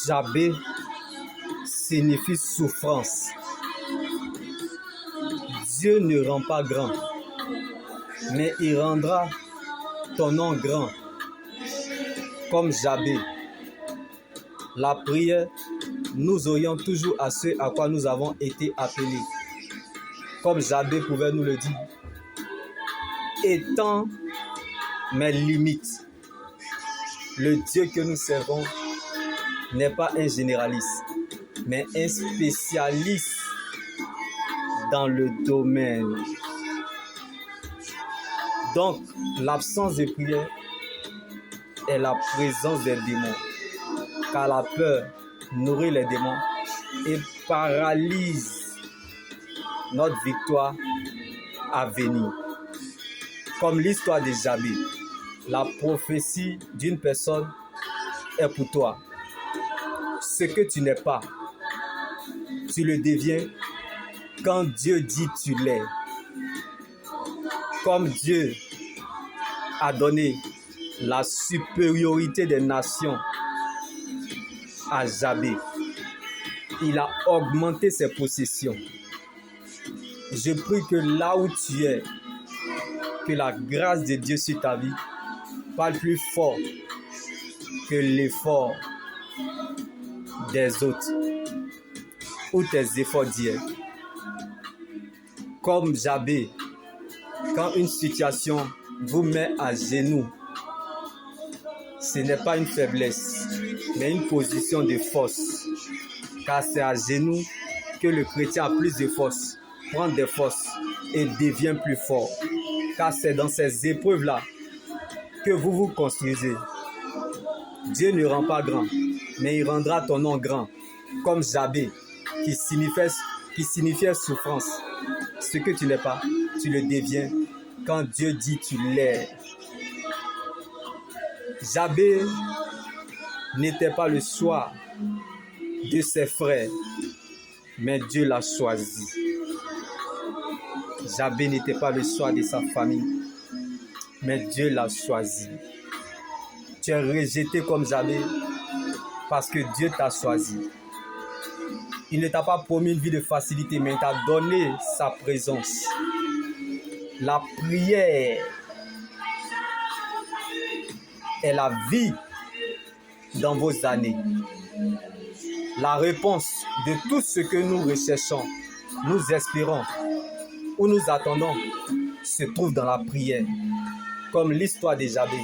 Jabé signifie souffrance. Dieu ne rend pas grand, mais il rendra ton nom grand, comme Jabé. La prière, nous aurions toujours à ce à quoi nous avons été appelés. Comme Jabé pouvait nous le dire. Étant mes limites, le Dieu que nous servons n'est pas un généraliste, mais un spécialiste dans le domaine. Donc, l'absence de prière est la présence des démons, car la peur nourrit les démons et paralyse notre victoire à venir. Comme l'histoire de Jabé, la prophétie d'une personne est pour toi. Ce que tu n'es pas, tu le deviens quand Dieu dit tu l'es. Comme Dieu a donné la supériorité des nations à Jabé, il a augmenté ses possessions. Je prie que là où tu es, que la grâce de Dieu sur ta vie parle plus fort que l'effort des autres ou tes efforts d'hier. Comme Jabé, quand une situation vous met à genoux, ce n'est pas une faiblesse, mais une position de force. Car c'est à genoux que le chrétien a plus de force, prend des forces et devient plus fort. Car c'est dans ces épreuves-là que vous vous construisez. Dieu ne rend pas grand, mais il rendra ton nom grand, comme Jabé, qui signifiait souffrance. Ce que tu n'es pas, tu le deviens quand Dieu dit tu l'es. Jabé n'était pas le choix de ses frères, mais Dieu l'a choisi. Jabé n'était pas le choix de sa famille, mais Dieu l'a choisi. Tu es rejeté comme Jabé parce que Dieu t'a choisi. Il ne t'a pas promis une vie de facilité, mais il t'a donné sa présence. La prière est la vie dans vos années. La réponse de tout ce que nous recherchons, nous espérons ou nous attendons se trouve dans la prière, comme l'histoire de Jabé.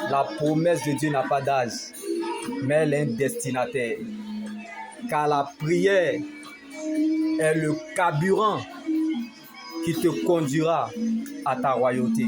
La promesse de Dieu n'a pas d'âge, mais elle est un destinataire. Car la prière est le carburant qui te conduira à ta royauté.